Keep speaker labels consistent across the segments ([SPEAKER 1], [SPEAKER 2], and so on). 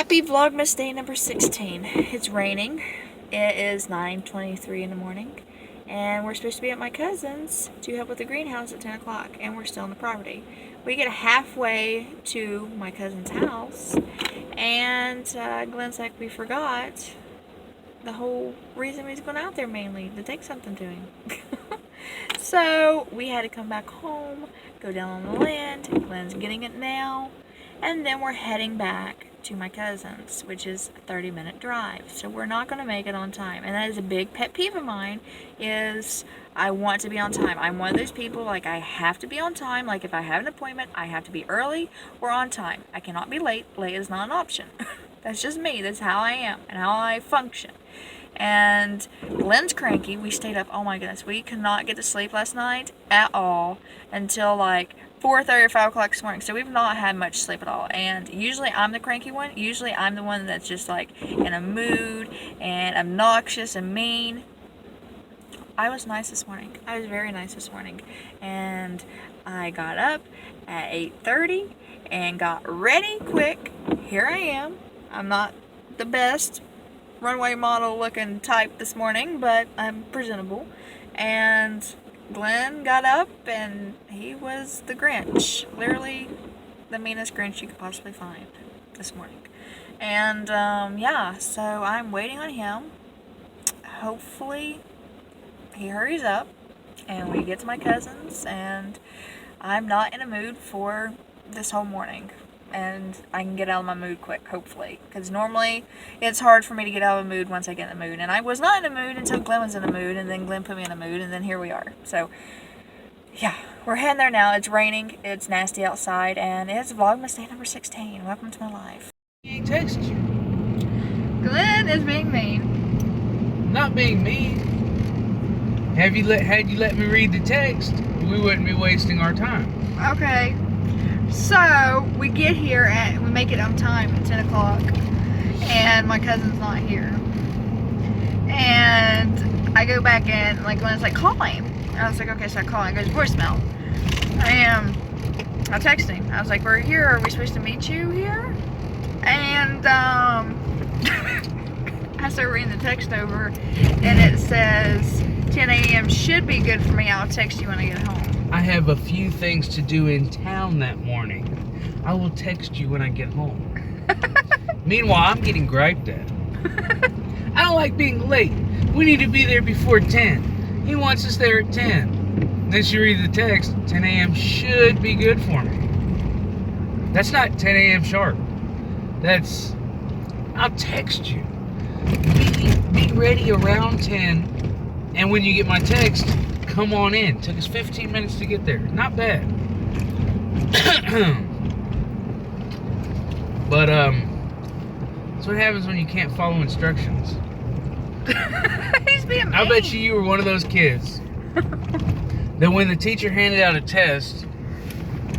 [SPEAKER 1] Happy Vlogmas day number 16. It's raining. It is 9:23 in the morning. And we're supposed to be at my cousin's to help with the greenhouse at 10 o'clock. And we're still on the property. We get halfway to my cousin's house. And Glenn's like, we forgot the whole reason we was going out there mainly, to take something to him. So we had to come back home, go down on the land. Glenn's getting it now. And then we're heading back to my cousin's, which is a 30-minute drive. So we're not going to make it on time. And that is a big pet peeve of mine, is I want to be on time. I'm one of those people, like, I have to be on time. Like, if I have an appointment, I have to be early or on time. I cannot be late. Late is not an option. That's just me. That's how I am and how I function. And Glenn's cranky. We stayed up, oh my goodness, we could not get to sleep last night at all until like 4:30 or 5 o'clock this morning. So we've not had much sleep at all. And usually I'm the cranky one. Usually I'm the one that's just like in a mood and obnoxious and mean. I was nice this morning. I was very nice this morning. And I got up at 8:30 and got ready quick. Here I am. I'm not the best runway model looking type this morning, but I'm presentable. And Glenn got up and he was the Grinch. Literally the meanest Grinch you could possibly find this morning. And yeah, so I'm waiting on him. Hopefully he hurries up and we get to my cousin's, and I'm not in a mood for this whole morning. And I can get out of my mood quick, hopefully. Because normally, it's hard for me to get out of a mood once I get in the mood. And I was not in a mood until Glenn was in a mood, and then Glenn put me in a mood, and then here we are. So, yeah, we're heading there now. It's raining, it's nasty outside, and it's Vlogmas day number 16. Welcome to my life.
[SPEAKER 2] He ain't texted you.
[SPEAKER 1] Glenn is being mean.
[SPEAKER 2] Not being mean. Had you let me read the text, we wouldn't be wasting our time.
[SPEAKER 1] Okay. So, we get here we make it on time at 10 o'clock, and my cousin's not here. And I go back in, like, Glenn's like, call him. I was like, okay, so I call him. It goes voicemail. And I text him. I was like, we're here. Are we supposed to meet you here? And, I started reading the text over, and it says, 10 a.m. should be good for me. I'll text you when I get home.
[SPEAKER 2] I have a few things to do in town that morning. I will text you when I get home. Meanwhile, I'm getting griped at. I don't like being late. We need to be there before 10. He wants us there at 10. Then she reads the text, 10 a.m. should be good for me. That's not 10 a.m. sharp. That's, I'll text you. Be ready around 10. And when you get my text, come on in. Took us 15 minutes to get there. Not bad. But that's what happens when you can't follow instructions.
[SPEAKER 1] He's being mean.
[SPEAKER 2] I bet you were one of those kids that when the teacher handed out a test,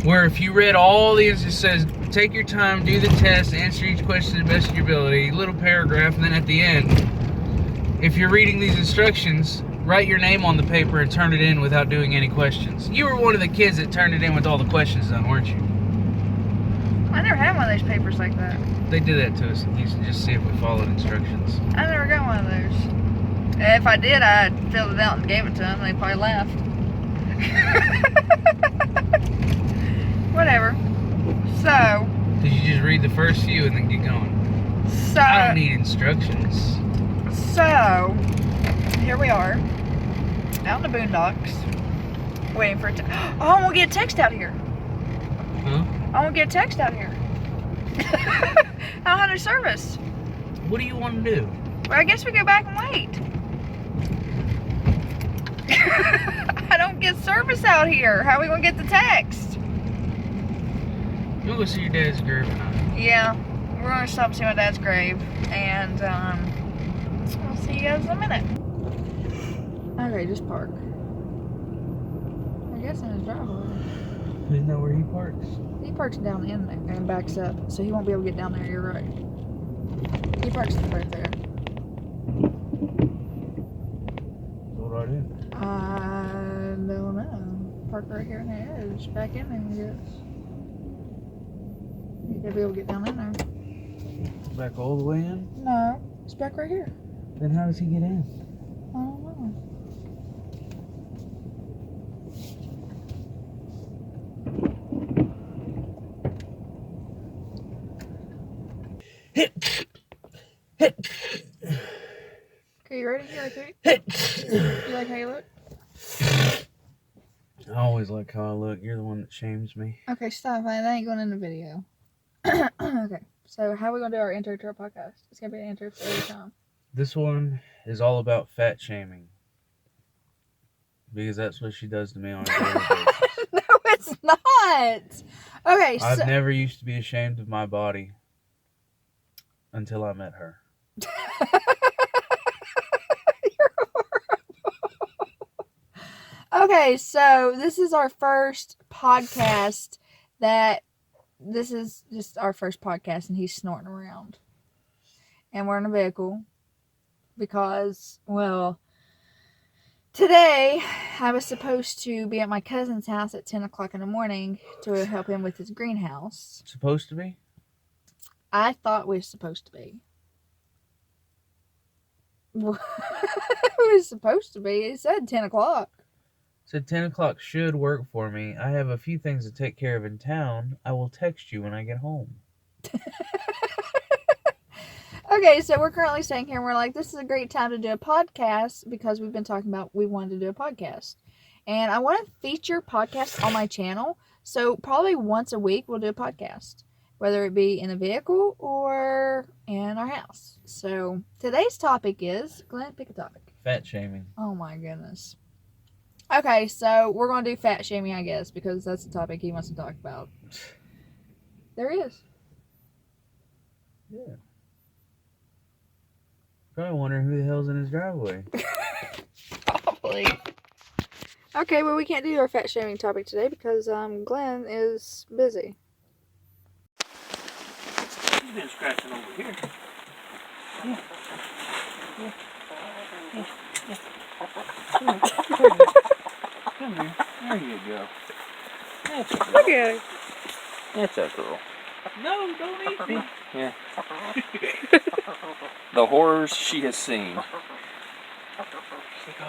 [SPEAKER 2] where if you read all the answers, it says take your time, do the test, answer each question to the best of your ability, little paragraph, and then at the end, if you're reading these instructions, write your name on the paper and turn it in without doing any questions. You were one of the kids that turned it in with all the questions done, weren't you?
[SPEAKER 1] I never had one of those papers like that.
[SPEAKER 2] They did that to us and used to just see if we followed instructions.
[SPEAKER 1] I never got one of those. If I did, I'd filled it out and gave it to them. They probably laughed. Whatever. So.
[SPEAKER 2] Did you just read the first few and then get going?
[SPEAKER 1] So.
[SPEAKER 2] I don't need instructions.
[SPEAKER 1] So, here we are. Out in the boondocks. Waiting for it to. Oh, I'm gonna get a text out here.
[SPEAKER 2] Huh?
[SPEAKER 1] I'm gonna get a text out here. I don't have no service.
[SPEAKER 2] What do you want to do?
[SPEAKER 1] Well, I guess we go back and wait. I don't get service out here. How are we gonna get the text?
[SPEAKER 2] You wanna go see your dad's grave or not?
[SPEAKER 1] Yeah, we're gonna stop and see my dad's grave, and I'll see you guys in a minute. Okay, just park. I guess in his driveway.
[SPEAKER 2] Isn't that where he parks?
[SPEAKER 1] He parks down in there and backs up, so he won't be able to get down there. You're right. He parks right there.
[SPEAKER 2] So what do I do?
[SPEAKER 1] I don't know. Park right here in the edge. Back in there, I guess. You gotta be able to get down in there.
[SPEAKER 2] back all the way in?
[SPEAKER 1] No, it's back right here.
[SPEAKER 2] Then how does he get in?
[SPEAKER 1] I don't know. Okay, you ready? You okay? You like how you look?
[SPEAKER 2] I always like how I look. You're the one that shames me.
[SPEAKER 1] Okay, stop. That ain't going in the video. Okay, so how are we going to do our intro to our podcast? It's going to be an intro for every time.
[SPEAKER 2] This one is all about fat shaming. Because that's what she does to me on a daily basis.
[SPEAKER 1] No, it's not. Okay,
[SPEAKER 2] I've never used to be ashamed of my body until I met her.
[SPEAKER 1] You're horrible. Okay, so this is our first podcast this is just our first podcast, and he's snorting around. And we're in a vehicle because, well, today I was supposed to be at my cousin's house at 10 o'clock in the morning to help him with his greenhouse.
[SPEAKER 2] Supposed to be?
[SPEAKER 1] I thought we were supposed to be. We were supposed to be. It said 10 o'clock.
[SPEAKER 2] Said 10 o'clock should work for me. I have a few things to take care of in town. I will text you when I get home.
[SPEAKER 1] Okay, so we're currently staying here and we're like, this is a great time to do a podcast because we've been talking about we wanted to do a podcast. And I want to feature podcasts on my channel. So probably once a week we'll do a podcast, whether it be in a vehicle or in our house. So today's topic is, Glenn, pick a topic.
[SPEAKER 2] Fat shaming.
[SPEAKER 1] Oh my goodness. Okay, so we're going to do fat shaming, I guess, because that's the topic he wants to talk about. There he is.
[SPEAKER 2] Yeah. Probably wondering who the hell's in his driveway.
[SPEAKER 1] Probably. Okay, well, we can't do our fat shaming topic today because Glenn is busy.
[SPEAKER 2] He's been scratching over here. Yeah. Yeah. Yeah. Yeah. Come here. There you go. That's a girl.
[SPEAKER 1] Look at him.
[SPEAKER 2] That's a girl. No, don't eat me.
[SPEAKER 3] Yeah. The horrors she has seen.
[SPEAKER 2] Oh,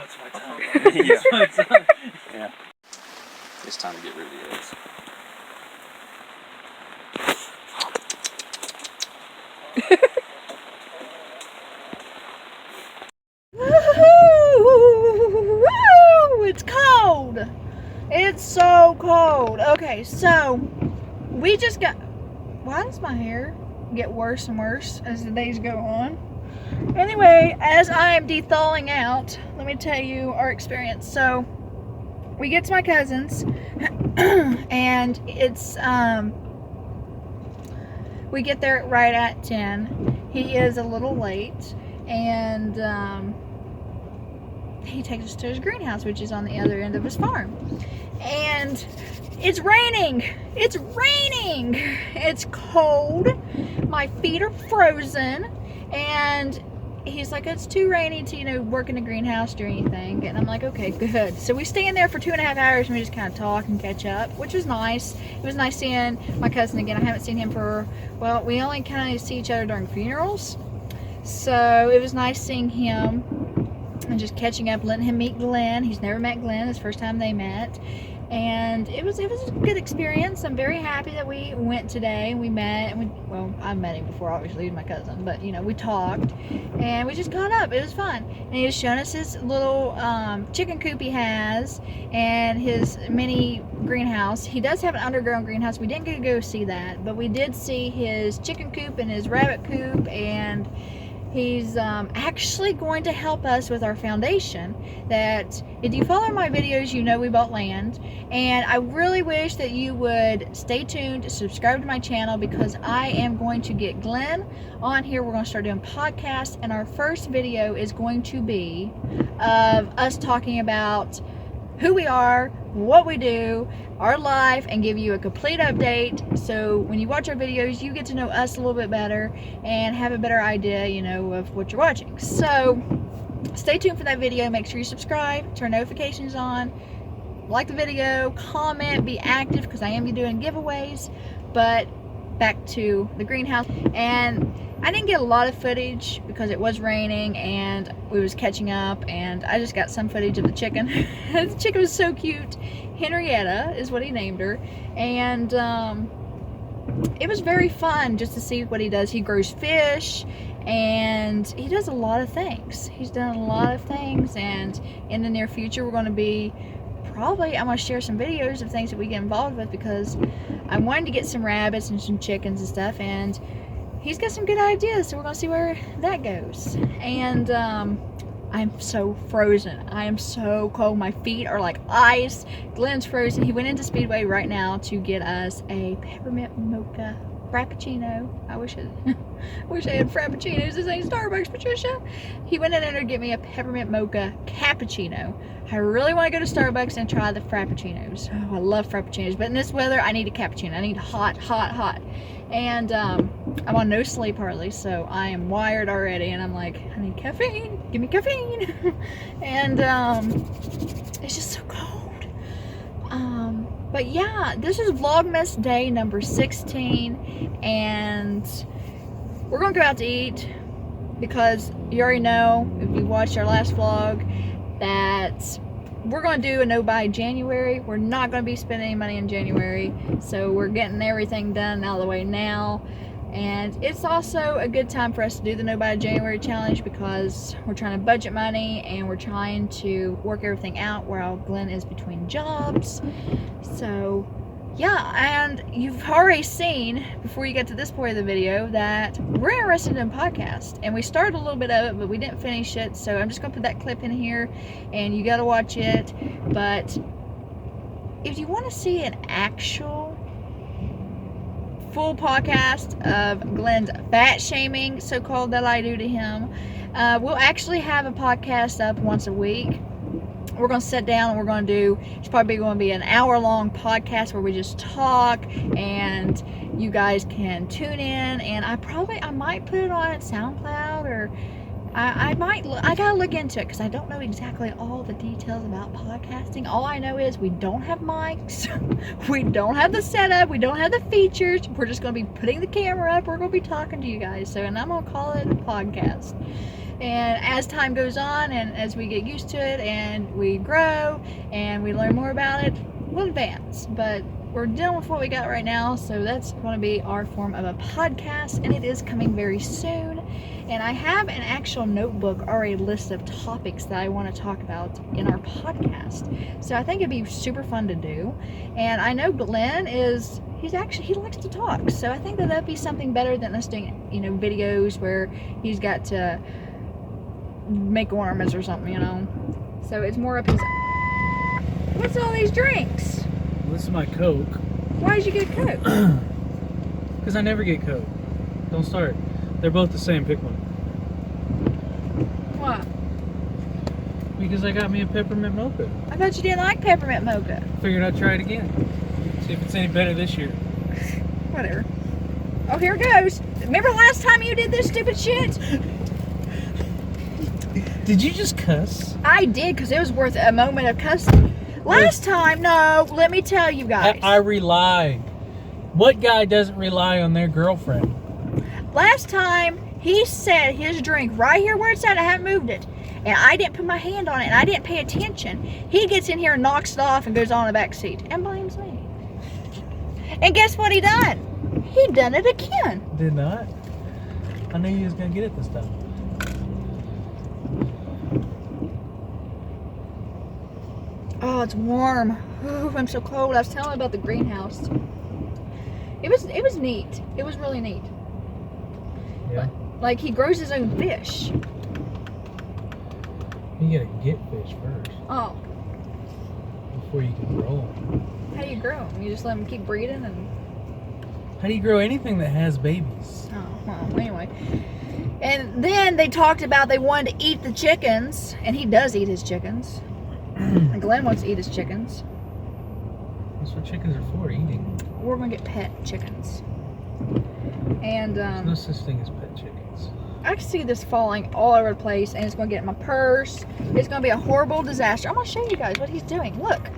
[SPEAKER 2] it's my tongue.
[SPEAKER 3] Yeah.
[SPEAKER 2] It's my tongue.
[SPEAKER 3] Yeah. It's time to get rid of the eggs.
[SPEAKER 1] Woo! It's cold. It's so cold. Okay, so we just got. Why does my hair get worse and worse as the days go on? Anyway, as I am de-thawing out, let me tell you our experience. So we get to my cousin's, and it's we get there right at 10. He is a little late, and he takes us to his greenhouse, which is on the other end of his farm. And it's raining. It's raining. It's cold. My feet are frozen. And he's like, it's too rainy to, work in the greenhouse, do anything. And I'm like, okay, good. So we stand there for 2.5 hours and we just kind of talk and catch up, which was nice. It was nice seeing my cousin again. I haven't seen him well, we only kind of see each other during funerals. So it was nice seeing him and just catching up, letting him meet Glenn. He's never met Glenn. It's the first time they met. And it was a good experience. I'm very happy that we went today. We met, and I met him before, obviously, he's my cousin, but we talked and we just caught up. It was fun. And he was showing us his little chicken coop he has and his mini greenhouse. He does have an underground greenhouse. We didn't get to go see that, but we did see his chicken coop and his rabbit coop, and he's actually going to help us with our foundation. That if you follow my videos, we bought land, and I really wish that you would stay tuned, subscribe to my channel, because I am going to get Glenn on here. We're going to start doing podcasts, and our first video is going to be of us talking about who we are, what we do, our life, and give you a complete update. So when you watch our videos, you get to know us a little bit better and have a better idea, of what you're watching. So stay tuned for that video. Make sure you subscribe, turn notifications on, like the video, comment, be active, because I am doing giveaways. But back to the greenhouse. And I didn't get a lot of footage because it was raining and we was catching up, and I just got some footage of the chicken. The chicken was so cute. Henrietta is what he named her, and it was very fun just to see what he does. He grows fish and he does a lot of things. He's done a lot of things, and in the near future we're going to be I'm going to share some videos of things that we get involved with, because I'm wanting to get some rabbits and some chickens and stuff, and he's got some good ideas, so we're going to see where that goes. And I'm so frozen. I am so cold. My feet are like ice. Glenn's frozen. He went into Speedway right now to get us a peppermint mocha frappuccino. I wish I had frappuccinos. This ain't Starbucks, Patricia. He went in there to get me a peppermint mocha cappuccino. I really want to go to Starbucks and try the frappuccinos. Oh, I love frappuccinos, but in this weather, I need a cappuccino. I need hot, hot, hot. And I'm on no sleep hardly, so I am wired already, and I'm like, I need caffeine. Give me caffeine. And it's just so cold. But yeah, this is Vlogmas day number 16, and we're gonna go out to eat, because you already know, if you watched our last vlog, that we're going to do a no buy January. We're not going to be spending any money in January, so we're getting everything done out of the way now. And it's also a good time for us to do the no buy January challenge, because we're trying to budget money and we're trying to work everything out while Glenn is between jobs. So yeah, and you've already seen, before you get to this point of the video, that we're interested in a podcast. And we started a little bit of it, but we didn't finish it. So I'm just going to put that clip in here, and you got to watch it. But if you want to see an actual full podcast of Glenn's fat shaming, so-called, that I do to him, we'll actually have a podcast up once a week. We're going to sit down and we're going to do, it's probably going to be an hour-long podcast where we just talk, and you guys can tune in. And I might put it on SoundCloud, or I gotta look into it, because I don't know exactly all the details about podcasting. All I know is we don't have mics, we don't have the setup, we don't have the features. We're just going to be putting the camera up, we're going to be talking to you guys. So, and I'm going to call it a podcast. And as time goes on, and as we get used to it, and we grow, and we learn more about it, we'll advance. But we're dealing with what we got right now, so that's going to be our form of a podcast, and it is coming very soon. And I have an actual notebook already, a list of topics that I want to talk about in our podcast. So I think it'd be super fun to do. And I know Glenn he likes to talk, so I think that'd be something better than us doing, videos where he's got to make ornaments or something, So it's more up his... What's all these drinks?
[SPEAKER 2] This is my Coke.
[SPEAKER 1] Why did you get Coke?
[SPEAKER 2] Because I never get Coke. Don't start. They're both the same. Pick one.
[SPEAKER 1] What?
[SPEAKER 2] Because I got me a peppermint mocha.
[SPEAKER 1] I thought you didn't like peppermint mocha.
[SPEAKER 2] Figured I'd try it again. See if it's any better this year.
[SPEAKER 1] Whatever. Oh, here it goes. Remember last time you did this stupid shit?
[SPEAKER 2] Did you just cuss?
[SPEAKER 1] I did, because it was worth a moment of cussing. Last time, no, let me tell you guys.
[SPEAKER 2] I rely. What guy doesn't rely on their girlfriend?
[SPEAKER 1] Last time, he said his drink right here where it's at, I haven't moved it, and I didn't put my hand on it, and I didn't pay attention. He gets in here and knocks it off and goes on the back seat and blames me. And guess what he done? He done it again.
[SPEAKER 2] Did not? I knew you was going to get it this time.
[SPEAKER 1] Oh, it's warm. Ooh, I'm so cold. I was telling about the greenhouse. It was neat. It was really neat.
[SPEAKER 2] Yeah.
[SPEAKER 1] Like, he grows his own fish.
[SPEAKER 2] You gotta get fish first.
[SPEAKER 1] Oh.
[SPEAKER 2] Before you can grow them.
[SPEAKER 1] How do you grow them? You just let them keep breeding and...
[SPEAKER 2] How do you grow anything that has babies?
[SPEAKER 1] Oh, well, anyway. And then they talked about they wanted to eat the chickens. And he does eat his chickens. And Glenn wants to eat his chickens.
[SPEAKER 2] That's what chickens are for, eating.
[SPEAKER 1] We're going to get pet chickens. And,
[SPEAKER 2] There's no such thing as pet chickens.
[SPEAKER 1] I can see this falling all over the place, and it's going to get in my purse. It's going to be a horrible disaster. I'm going to show you guys what he's doing. Look.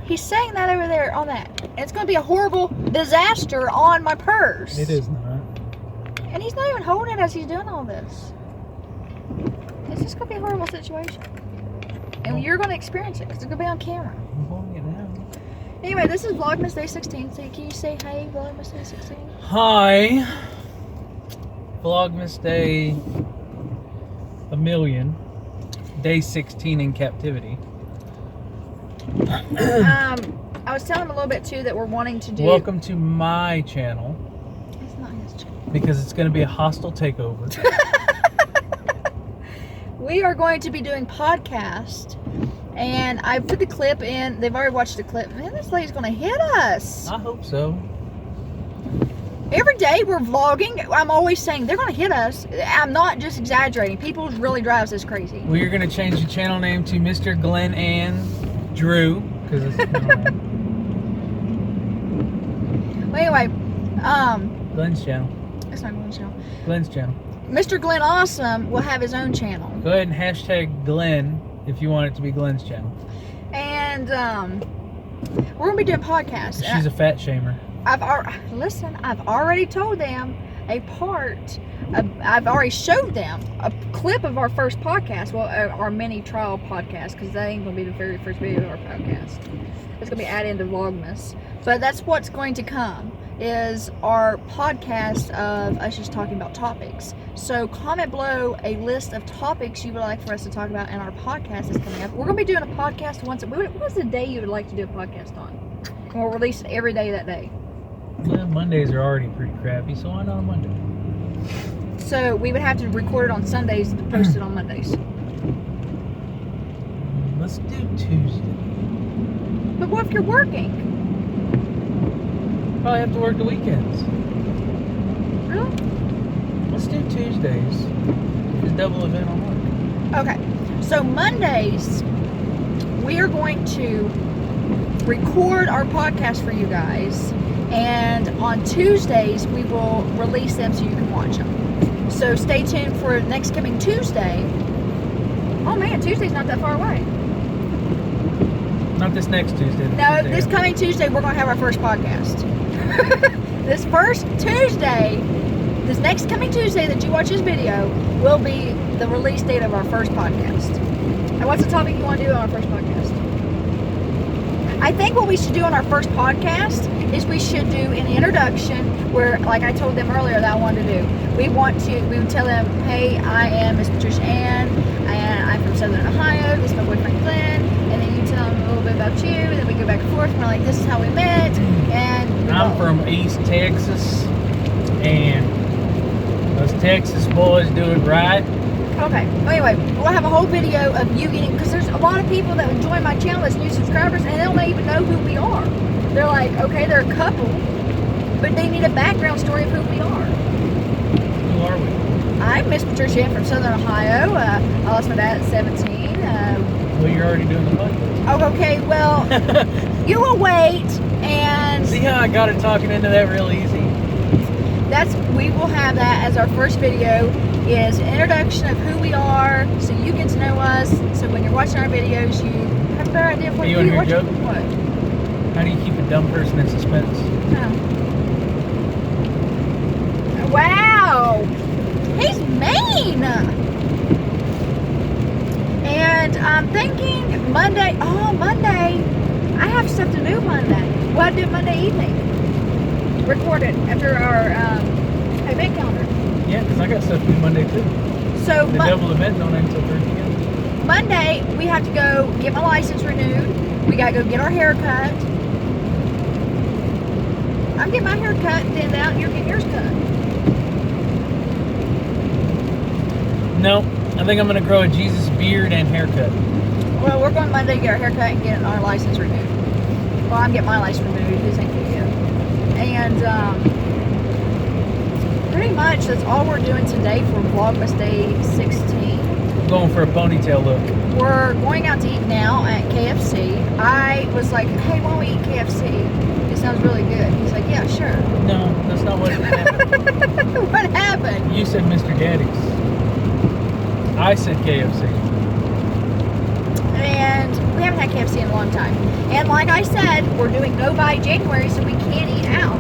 [SPEAKER 1] He's saying that over there on that. And it's going to be a horrible disaster on my purse.
[SPEAKER 2] It is not.
[SPEAKER 1] And he's not even holding it as he's doing all this. It's just going to be a horrible situation. And you're going to experience it because it's going to be on camera.
[SPEAKER 2] I'm holding it now.
[SPEAKER 1] Anyway, this is Vlogmas Day 16. So can you say hey, Vlogmas Day 16?
[SPEAKER 2] Hi. Vlogmas Day a million. Day 16 in captivity.
[SPEAKER 1] I was telling him a little bit too that we're wanting to do.
[SPEAKER 2] Welcome to my channel.
[SPEAKER 1] It's not his channel.
[SPEAKER 2] Because it's going to be a hostile takeover.
[SPEAKER 1] We are going to be doing podcast, and I put the clip in. They've already watched the clip. Man, this lady's going to hit us.
[SPEAKER 2] I hope so.
[SPEAKER 1] Every day we're vlogging. I'm always saying they're going to hit us. I'm not just exaggerating. People really drives us crazy.
[SPEAKER 2] We are going to change the channel name to Mr. Glenn and Drew. Because it's
[SPEAKER 1] Well, anyway,
[SPEAKER 2] Glenn's channel.
[SPEAKER 1] it's not Glenn's channel.
[SPEAKER 2] Glenn's channel.
[SPEAKER 1] Mr. Glenn Awesome will have his own channel.
[SPEAKER 2] Go ahead and hashtag Glenn if you want it to be Glenn's channel.
[SPEAKER 1] And we're going to be doing podcasts.
[SPEAKER 2] She's a fat shamer.
[SPEAKER 1] I've already told them a part. I've already showed them a clip of our first podcast. Well, our mini trial podcast, because that ain't gonna be the very first video of our podcast. It's gonna be added into Vlogmas. But that's what's going to come, is our podcast of us just talking about topics. So comment below a list of topics you would like for us to talk about, and our podcast is coming up. We're gonna be doing a podcast once. What's the day you would like to do a podcast on? And we'll release it every day that day.
[SPEAKER 2] Well, Mondays are already pretty crappy, so why not on Monday?
[SPEAKER 1] So we would have to record it on Sundays to post it on Mondays.
[SPEAKER 2] Let's do Tuesday.
[SPEAKER 1] But what if you're working?
[SPEAKER 2] Probably have to work the weekends.
[SPEAKER 1] Really?
[SPEAKER 2] Let's do Tuesdays. It's a double event on work.
[SPEAKER 1] Okay. So Mondays, we are going to record our podcast for you guys. And on Tuesdays, we will release them so you can watch them. So stay tuned for next coming Tuesday. Oh man, Tuesday's not that far away.
[SPEAKER 2] Not this next Tuesday.
[SPEAKER 1] No, this coming Tuesday, we're going to have our first podcast. This next coming Tuesday that you watch this video will be the release date of our first podcast. And what's the topic you want to do on our first podcast? I think what we should do on our first podcast is we should do an introduction where, like I told them earlier that I wanted to do. We would tell them, hey, I am MzPatriciaAnn, and I'm from Southern Ohio, this is my boyfriend Glenn, and then you tell them a little bit about you, and then we go back and forth, and we're like, this is how we met, and
[SPEAKER 2] I'm from East Texas, and those Texas boys do it right.
[SPEAKER 1] Okay, anyway, we'll have a whole video of you getting, because there's a lot of people that would join my channel as new subscribers, and they don't even know who we are. They're like, okay, they're a couple, but they need a background story of who we are.
[SPEAKER 2] Who are we?
[SPEAKER 1] I'm MzPatriciaAnn from Southern Ohio. I lost my dad at 17.
[SPEAKER 2] Well, you're already doing the podcast.
[SPEAKER 1] Oh, okay, well, you will wait, and
[SPEAKER 2] See how I got it talking into that real easy?
[SPEAKER 1] we will have that as our first video, is an introduction of who we are, so you get to know us, so when you're watching our videos, you have a better idea of what
[SPEAKER 2] Hey, you wanna hear a
[SPEAKER 1] watching.
[SPEAKER 2] joke?
[SPEAKER 1] What?
[SPEAKER 2] How do you keep a dumb person in suspense?
[SPEAKER 1] Oh. Wow! He's mean! And I'm thinking Monday, I have stuff to do Monday. We'll have to do it Monday evening. Record it after our event calendar.
[SPEAKER 2] Yeah, because I got stuff to do Monday too.
[SPEAKER 1] So
[SPEAKER 2] The double event don't end until Thursday again.
[SPEAKER 1] Monday, we have to go get my license renewed. We gotta go get our hair cut. I'm getting my hair cut, thinned out, and you're getting yours cut.
[SPEAKER 2] No, I think I'm going to grow a Jesus beard and haircut.
[SPEAKER 1] Well, we're going Monday to get our hair cut and get our license renewed. Well, I'm getting my license renewed. This ain't good yet. And pretty much that's all we're doing today for Vlogmas Day 16.
[SPEAKER 2] Going for a ponytail look.
[SPEAKER 1] We're going out to eat now at KFC. I was like, hey, why don't we eat KFC? It sounds really good. He's like, yeah, sure.
[SPEAKER 2] No, that's not what happened.
[SPEAKER 1] What happened?
[SPEAKER 2] You said Mr. Daddy's. I said KFC.
[SPEAKER 1] And we haven't had KFC in a long time. And like I said, we're doing no buy January, so we can't eat out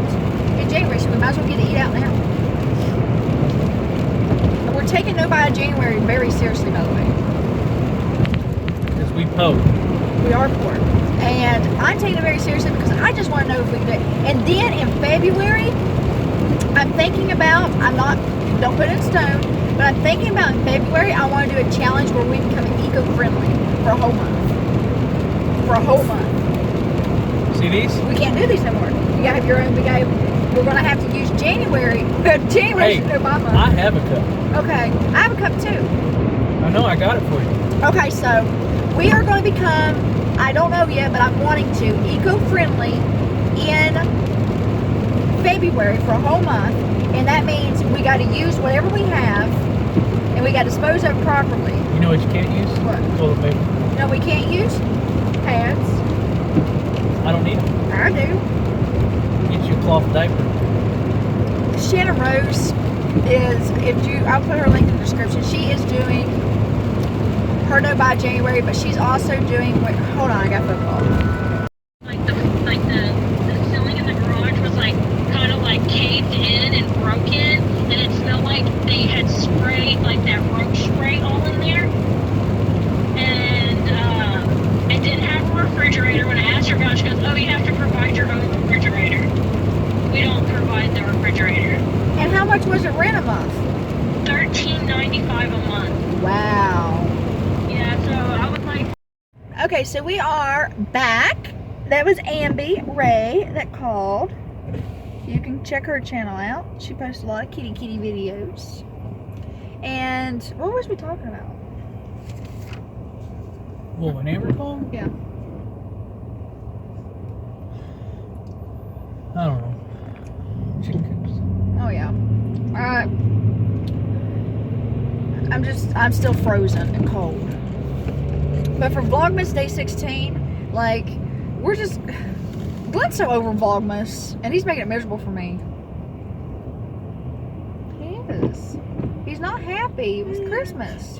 [SPEAKER 1] in January, so we might as well get to eat out now. we're taking Nobody January very seriously, by the way.
[SPEAKER 2] Because we poke.
[SPEAKER 1] We are poor. And I'm taking it very seriously because I just want to know if we can do it. And then in February, I'm thinking about, don't put it in stone, but I'm thinking about in February, I want to do a challenge where we become eco-friendly for a whole month. For a whole month.
[SPEAKER 2] See these?
[SPEAKER 1] We can't do these no more. You gotta have your own, we're gonna have to use January. January should go by month.
[SPEAKER 2] I have a cup.
[SPEAKER 1] Okay, I have a cup too.
[SPEAKER 2] I know, I got it for you.
[SPEAKER 1] Okay, so we are going to become, I don't know yet, but I'm wanting to, eco-friendly in February for a whole month. And that means we got to use whatever we have and we got to dispose of it properly.
[SPEAKER 2] You know what you can't use?
[SPEAKER 1] What?
[SPEAKER 2] Toilet paper.
[SPEAKER 1] No, we can't use pads.
[SPEAKER 2] I don't need them.
[SPEAKER 1] I do.
[SPEAKER 2] Get you a cloth diaper.
[SPEAKER 1] Shannon Rose is, I'll put her link in the description. She is doing her No by January, but she's also doing, hold on, I got a phone call.
[SPEAKER 4] The ceiling in the garage was kind of caved in and broken, and it smelled like they had sprayed that roach spray all in there. And it didn't have a refrigerator. When I asked her about it, she goes, "Oh, you have to provide your own refrigerator. We don't provide the refrigerator."
[SPEAKER 1] And how much was it rent a month?
[SPEAKER 4] $13.95 a month.
[SPEAKER 1] Wow.
[SPEAKER 4] Yeah, so I was like.
[SPEAKER 1] Okay, so we are back. That was Ambi Ray that called. You can check her channel out. She posts a lot of kitty videos. And what was we talking about?
[SPEAKER 2] Well, an Amber call?
[SPEAKER 1] Yeah.
[SPEAKER 2] I don't know. Chicken coops.
[SPEAKER 1] Oh yeah. I'm still frozen and cold. But for Vlogmas Day 16, we're just, Glenn's so over Vlogmas, and he's making it miserable for me. He is. He's not happy. It was Christmas.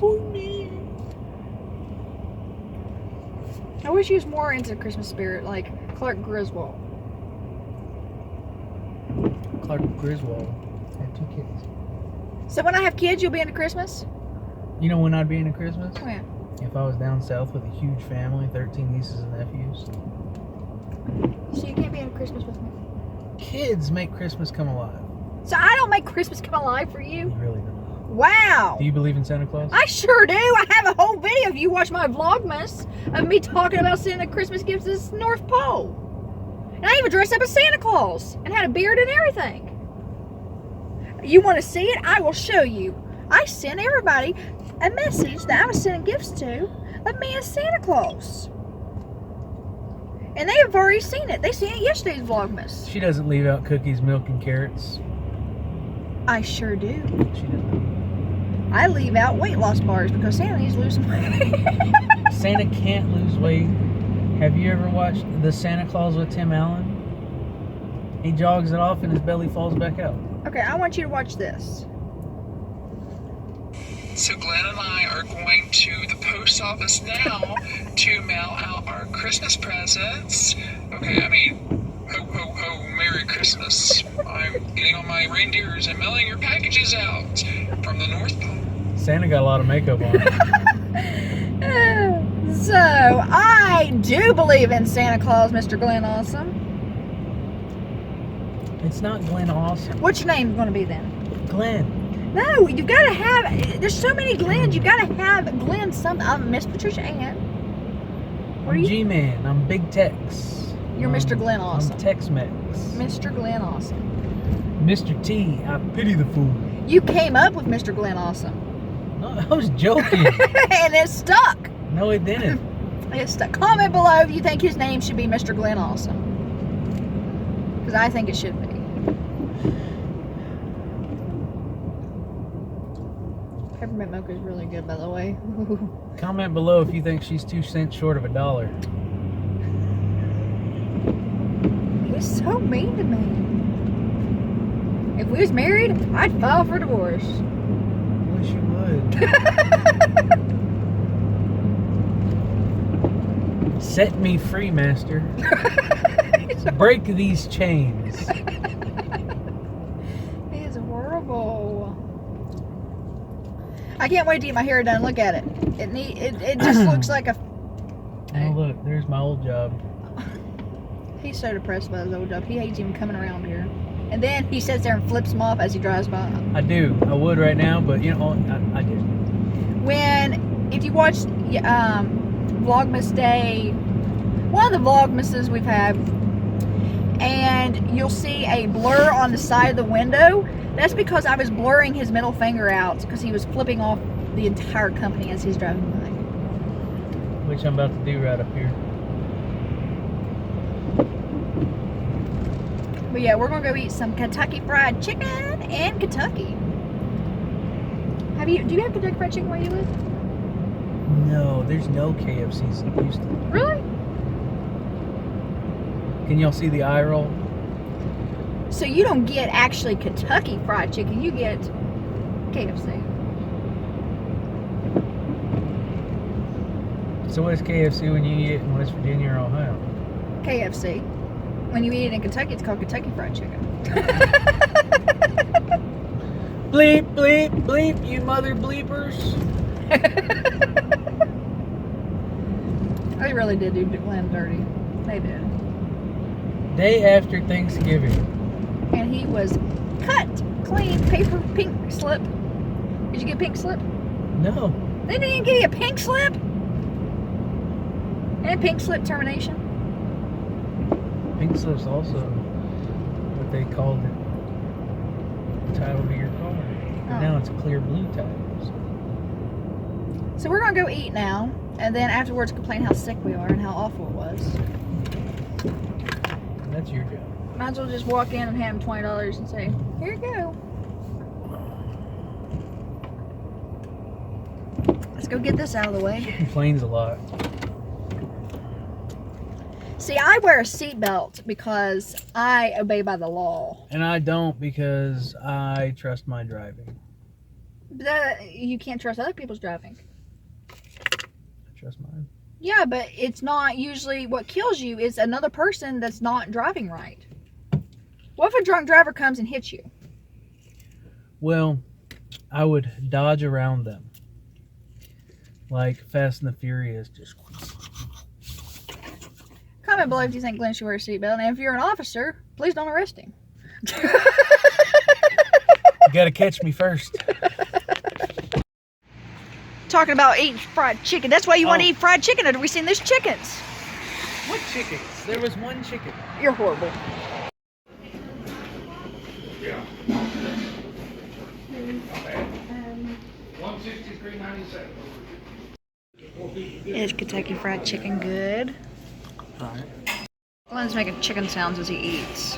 [SPEAKER 1] I wish he was more into Christmas spirit, like Clark Griswold.
[SPEAKER 2] Clark Griswold had 2 kids.
[SPEAKER 1] So when I have kids, you'll be into Christmas?
[SPEAKER 2] You know when I'd be into Christmas?
[SPEAKER 1] When?
[SPEAKER 2] If I was down south with a huge family, 13 nieces and nephews.
[SPEAKER 1] So you can't be into Christmas with me?
[SPEAKER 2] Kids make Christmas come alive.
[SPEAKER 1] So I don't make Christmas come alive for you?
[SPEAKER 2] You really don't.
[SPEAKER 1] Wow.
[SPEAKER 2] Do you believe in Santa Claus?
[SPEAKER 1] I sure do. I have a whole video, if you watch my Vlogmas, of me talking about sending Christmas gifts to the North Pole. And I even dressed up as Santa Claus and had a beard and everything. You want to see it? I will show you. I sent everybody a message that I was sending gifts to of me as Santa Claus. And they have already seen it. They seen it yesterday's Vlogmas.
[SPEAKER 2] She doesn't leave out cookies, milk, and carrots.
[SPEAKER 1] I sure do.
[SPEAKER 2] She doesn't.
[SPEAKER 1] I leave out weight loss bars because Santa needs to lose some weight.
[SPEAKER 2] Santa can't lose weight. Have you ever watched The Santa Claus with Tim Allen? He jogs it off and his belly falls back out.
[SPEAKER 1] Okay, I want you to watch this.
[SPEAKER 5] So Glenn and I are going to the post office now to mail out our Christmas presents. Okay, I mean, ho, ho, ho, Merry Christmas. I'm getting on my reindeers and mailing your packages out from the North Pole.
[SPEAKER 2] Santa got a lot of makeup on.
[SPEAKER 1] So, I do believe in Santa Claus, Mr. Glenn Awesome.
[SPEAKER 2] It's not Glenn Awesome.
[SPEAKER 1] What's your name going to be then?
[SPEAKER 2] Glenn.
[SPEAKER 1] No, you got to have, there's so many Glens, you got to have Glenn something. I'm MzPatriciaAnn. What are
[SPEAKER 2] I'm
[SPEAKER 1] you?
[SPEAKER 2] G-Man. I'm Big Tex.
[SPEAKER 1] You're Mr. Glenn Awesome.
[SPEAKER 2] I'm Tex-Mex.
[SPEAKER 1] Mr. Glenn Awesome.
[SPEAKER 2] Mr. T, I pity the fool.
[SPEAKER 1] You came up with Mr. Glenn Awesome.
[SPEAKER 2] No, I was joking.
[SPEAKER 1] And it stuck.
[SPEAKER 2] No, it didn't.
[SPEAKER 1] It stuck. Comment below if you think his name should be Mr. Glenn Awesome. Because I think it should be. Peppermint mocha is really good, by the way.
[SPEAKER 2] Comment below if you think she's 2 cents short of $1.
[SPEAKER 1] He's so mean to me. If we was married, I'd file for divorce.
[SPEAKER 2] Wish you would. Set me free, master. Break these chains.
[SPEAKER 1] He is horrible. I can't wait to get my hair done. Look at it. It just looks like a...
[SPEAKER 2] Oh, look, there's my old job.
[SPEAKER 1] He's so depressed about his old job. He hates even coming around here. And then he sits there and flips them off as he drives by.
[SPEAKER 2] I do. I would right now, but you know, I did.
[SPEAKER 1] If you watch Vlogmas Day, one of the Vlogmases we've had, and you'll see a blur on the side of the window, that's because I was blurring his middle finger out because he was flipping off the entire company as he's driving by.
[SPEAKER 2] Which I'm about to do right up here.
[SPEAKER 1] But yeah, we're gonna go eat some Kentucky Fried Chicken in Kentucky. Do you have Kentucky Fried Chicken where you live?
[SPEAKER 2] No, there's no KFCs in Houston.
[SPEAKER 1] Really?
[SPEAKER 2] Can y'all see the eye roll?
[SPEAKER 1] So you don't get actually Kentucky Fried Chicken, you get KFC.
[SPEAKER 2] So what is KFC when you eat it in West Virginia or Ohio?
[SPEAKER 1] KFC. When you eat it in Kentucky, it's called Kentucky Fried Chicken.
[SPEAKER 2] Bleep, bleep, bleep, you mother bleepers.
[SPEAKER 1] They really did do Glenn dirty. They did.
[SPEAKER 2] Day after Thanksgiving.
[SPEAKER 1] And he was cut, clean, paper, pink slip. Did you get pink slip?
[SPEAKER 2] No.
[SPEAKER 1] They didn't even give you a pink slip? And pink slip termination?
[SPEAKER 2] Pink slip's also what they called it. The title of your car. But now it's clear blue tires.
[SPEAKER 1] So we're gonna go eat now, and then afterwards complain how sick we are and how awful it was.
[SPEAKER 2] And that's your job.
[SPEAKER 1] Might as well just walk in and hand him $20 and say, here you go. Let's go get this out of the way.
[SPEAKER 2] She complains a lot.
[SPEAKER 1] See, I wear a seatbelt because I obey by the law.
[SPEAKER 2] And I don't because I trust my driving.
[SPEAKER 1] You can't trust other people's driving.
[SPEAKER 2] I trust mine.
[SPEAKER 1] Yeah, but it's not usually what kills you is another person that's not driving right. What if a drunk driver comes and hits you?
[SPEAKER 2] Well, I would dodge around them. Like Fast and the Furious. Just...
[SPEAKER 1] Comment below if you think Glenn should wear a seatbelt. And if you're an officer, please don't arrest him.
[SPEAKER 2] You gotta catch me first.
[SPEAKER 1] Talking about eating fried chicken. That's why you want to eat fried chicken. Have we seen those chickens?
[SPEAKER 2] What chickens? There was one chicken.
[SPEAKER 1] You're horrible.
[SPEAKER 2] Yeah. 163.97.
[SPEAKER 1] Is Kentucky Fried Chicken good?
[SPEAKER 2] Alright.
[SPEAKER 1] Glenn's making chicken sounds as he eats.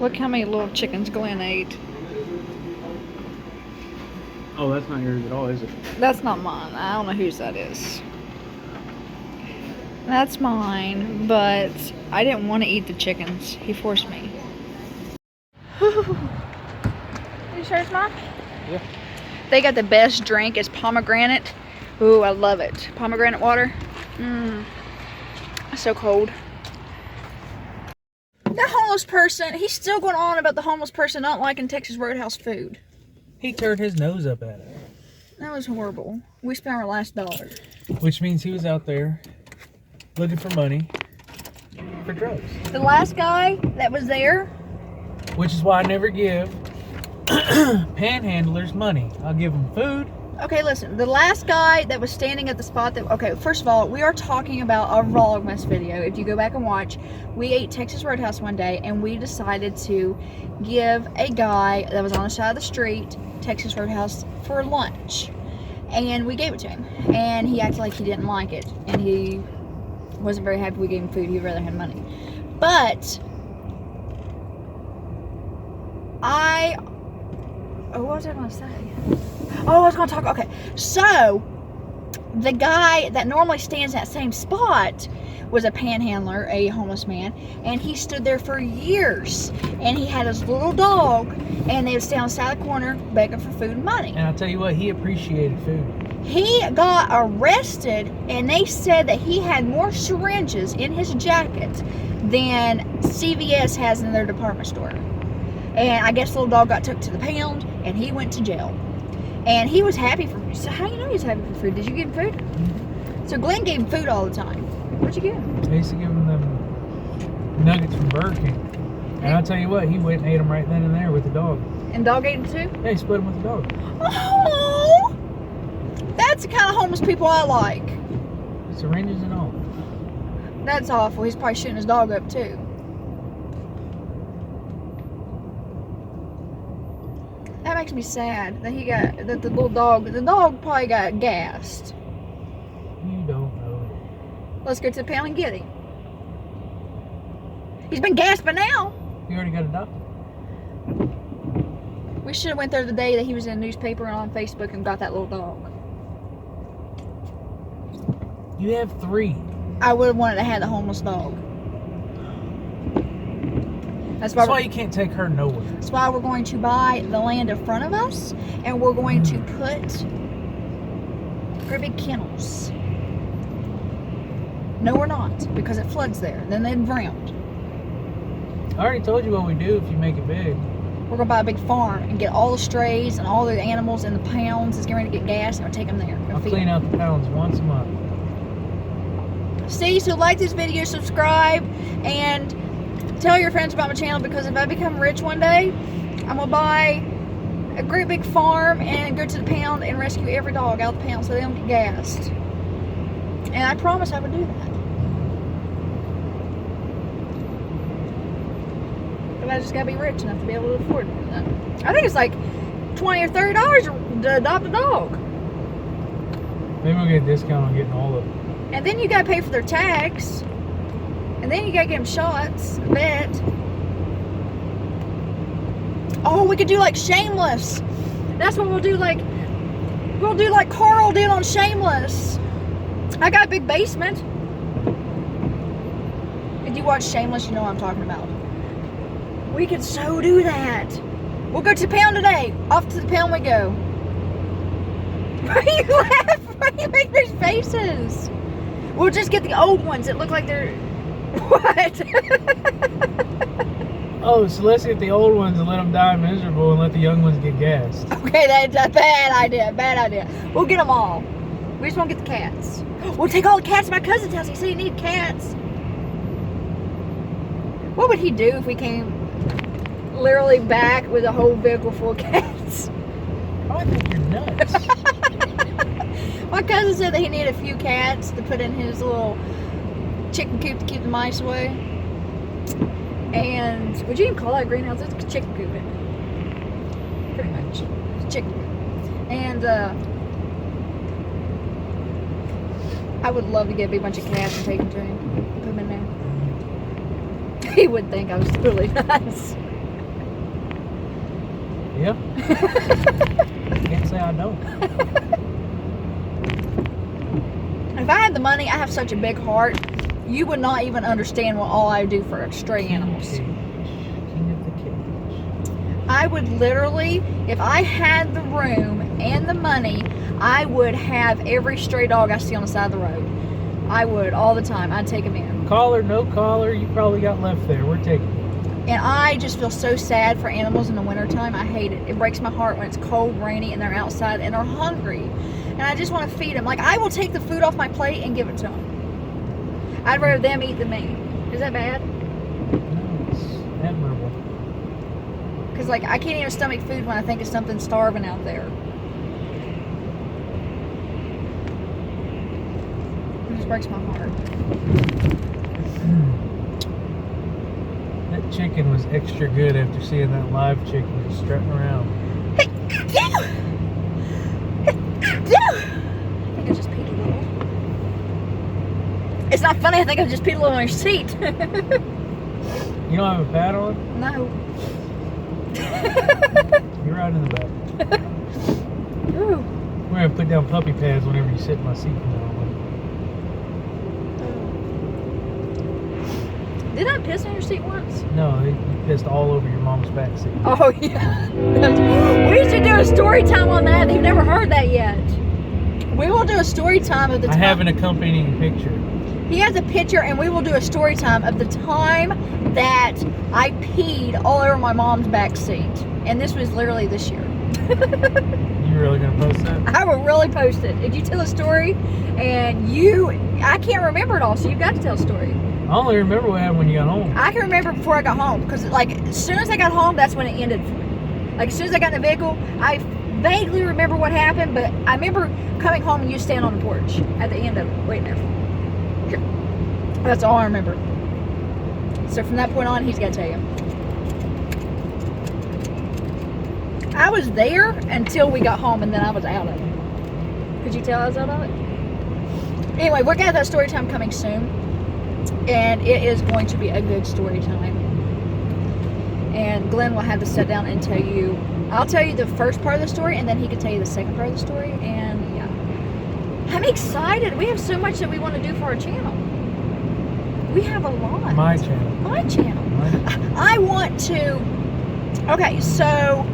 [SPEAKER 1] Look how many little chickens Glenn ate.
[SPEAKER 2] Oh, that's not yours at all, is it?
[SPEAKER 1] That's not mine. I don't know whose that is. That's mine, but I didn't want to eat the chickens. He forced me. You sure it's mine?
[SPEAKER 2] Yeah.
[SPEAKER 1] They got the best drink. It's pomegranate. Ooh, I love it. Pomegranate water. So cold. The homeless person, he's still going on about the homeless person not liking Texas Roadhouse food.
[SPEAKER 2] He turned his nose up at it.
[SPEAKER 1] That was horrible. We spent our last dollar.
[SPEAKER 2] Which means he was out there looking for money for drugs.
[SPEAKER 1] The last guy that was there.
[SPEAKER 2] Which is why I never give panhandlers money. I'll give them food.
[SPEAKER 1] Okay, listen. The last guy that was standing at the spot that... Okay, first of all, we are talking about a Vlogmas video. If you go back and watch, we ate Texas Roadhouse one day, and we decided to give a guy that was on the side of the street Texas Roadhouse for lunch. And we gave it to him. And he acted like he didn't like it. And he wasn't very happy we gave him food. He'd rather have money. But... what was I going to say? Oh, I was going to talk... Okay, so the guy that normally stands in that same spot was a panhandler, a homeless man, and he stood there for years. And he had his little dog, and they would stay on the side of the corner begging for food and money.
[SPEAKER 2] And I'll tell you what, he appreciated food.
[SPEAKER 1] He got arrested, and they said that he had more syringes in his jacket than CVS has in their department store. And I guess the little dog got took to the pound, and he went to jail. And he was happy for food. So how do you know he was happy for food? Did you give him food? So Glenn gave him food all the time. What'd you give him?
[SPEAKER 2] I used to give him them nuggets from Burger King. And I'll tell you what, he went and ate them right then and there with the dog.
[SPEAKER 1] And dog ate him too?
[SPEAKER 2] Yeah, he split them with the dog.
[SPEAKER 1] Oh! That's the kind of homeless people I like.
[SPEAKER 2] Syringes and all.
[SPEAKER 1] That's awful. He's probably shooting his dog up too. That makes me sad that the little dog, the dog probably got gassed.
[SPEAKER 2] You don't know.
[SPEAKER 1] Let's go to the pound and get him. He's been gassed by now.
[SPEAKER 2] You already got adopted.
[SPEAKER 1] We should have went there the day that he was in the newspaper and on Facebook and got that little dog.
[SPEAKER 2] You have 3.
[SPEAKER 1] I would have wanted to have the homeless dog. That's
[SPEAKER 2] That's why you can't take her nowhere.
[SPEAKER 1] That's why we're going to buy the land in front of us, and we're going to put great big kennels. No, we're not, because it floods there. Then they're drowned.
[SPEAKER 2] I already told you what we do if you make it big.
[SPEAKER 1] We're going to buy a big farm and get all the strays and all the animals in the pounds that's getting ready to get gas, and we'll take them there.
[SPEAKER 2] I'll clean out the pounds once a month.
[SPEAKER 1] See, so like this video, subscribe, and tell your friends about my channel, because if I become rich one day, I'm going to buy a great big farm and go to the pound and rescue every dog out of the pound so they don't get gassed. And I promise I would do that. But I just got to be rich enough to be able to afford to do that. I think it's like $20 or $30 to adopt a dog.
[SPEAKER 2] Maybe we'll get a discount on getting all of them.
[SPEAKER 1] And then you got to pay for their tags. And then you gotta get them shots, I bet. Oh, we could do like Shameless. That's what we'll do like Carl did on Shameless. I got a big basement. If you watch Shameless, you know what I'm talking about. We could so do that. We'll go to the pound today. Off to the pound we go. Why do you laugh? Why do you make these faces? We'll just get the old ones that look like they're... What?
[SPEAKER 2] Oh, so let's get the old ones and let them die miserable and let the young ones get gassed.
[SPEAKER 1] Okay, that's a bad idea. Bad idea. We'll get them all. We just won't get the cats. We'll take all the cats to my cousin's house. He said he needed cats. What would he do if we came literally back with a whole vehicle full of cats?
[SPEAKER 2] Oh, I think you're nuts.
[SPEAKER 1] My cousin said that he needed a few cats to put in his little chicken coop to keep the mice away. And would you even call that a greenhouse? It's a chicken coop, isn't it? Pretty much. It's a chicken coop. And I would love to get a big bunch of cats and take them to him. Put them in there. He would think I was totally nuts.
[SPEAKER 2] Yeah. Can't say I don't.
[SPEAKER 1] If I had the money, I have such a big heart. You would not even understand what all I do for stray animals.
[SPEAKER 2] King of the cage.
[SPEAKER 1] I would literally, if I had the room and the money, I would have every stray dog I see on the side of the road. I would, all the time. I'd take them in.
[SPEAKER 2] Collar, no collar, you probably got left there. We're taking it.
[SPEAKER 1] And I just feel so sad for animals in the wintertime. I hate it. It breaks my heart when it's cold, rainy, and they're outside and they're hungry. And I just want to feed them. Like, I will take the food off my plate and give it to them. I'd rather them eat than me. Is that bad?
[SPEAKER 2] No, it's admirable.
[SPEAKER 1] Because, like, I can't even stomach food when I think of something starving out there. It just breaks my heart.
[SPEAKER 2] That chicken was extra good after seeing that live chicken just strutting around.
[SPEAKER 1] I think I just peed a little. It's not funny, I think I just peed a little on your seat.
[SPEAKER 2] You don't have a pad on?
[SPEAKER 1] No.
[SPEAKER 2] You're right in the back.
[SPEAKER 1] Ooh.
[SPEAKER 2] We're going to put down puppy pads whenever you sit in my seat from now on.
[SPEAKER 1] Did I piss on your seat once?
[SPEAKER 2] No, you pissed all over your mom's back seat.
[SPEAKER 1] Oh, yeah. We should do a story time on that. They've never heard that yet. We will do a story time of the time.
[SPEAKER 2] I have an accompanying picture.
[SPEAKER 1] He has a picture, and we will do a story time of the time that I peed all over my mom's back seat. And this was literally this year.
[SPEAKER 2] You really gonna post that?
[SPEAKER 1] I will really post it. If you tell a story, and I can't remember it all, so you've got to tell a story.
[SPEAKER 2] I only remember what happened when you got home.
[SPEAKER 1] I can remember before I got home, because like as soon as I got home, that's when it ended for me. Like as soon as I got in the vehicle, I vaguely remember what happened, but I remember coming home and you stand on the porch at the end of it, waiting there for me. That's all I remember. So from that point on, he's got to tell you. I was there until we got home, and then I was out of it. Could you tell I was out of it? Anyway, we're gonna have that story time coming soon, and it is going to be a good story time. And Glenn will have to sit down and tell you. I'll tell you the first part of the story, and then he can tell you the second part of the story. And yeah, I'm excited. We have so much that we want to do for our channel. We have a lot.
[SPEAKER 2] My channel.
[SPEAKER 1] My channel. I want to. Okay, so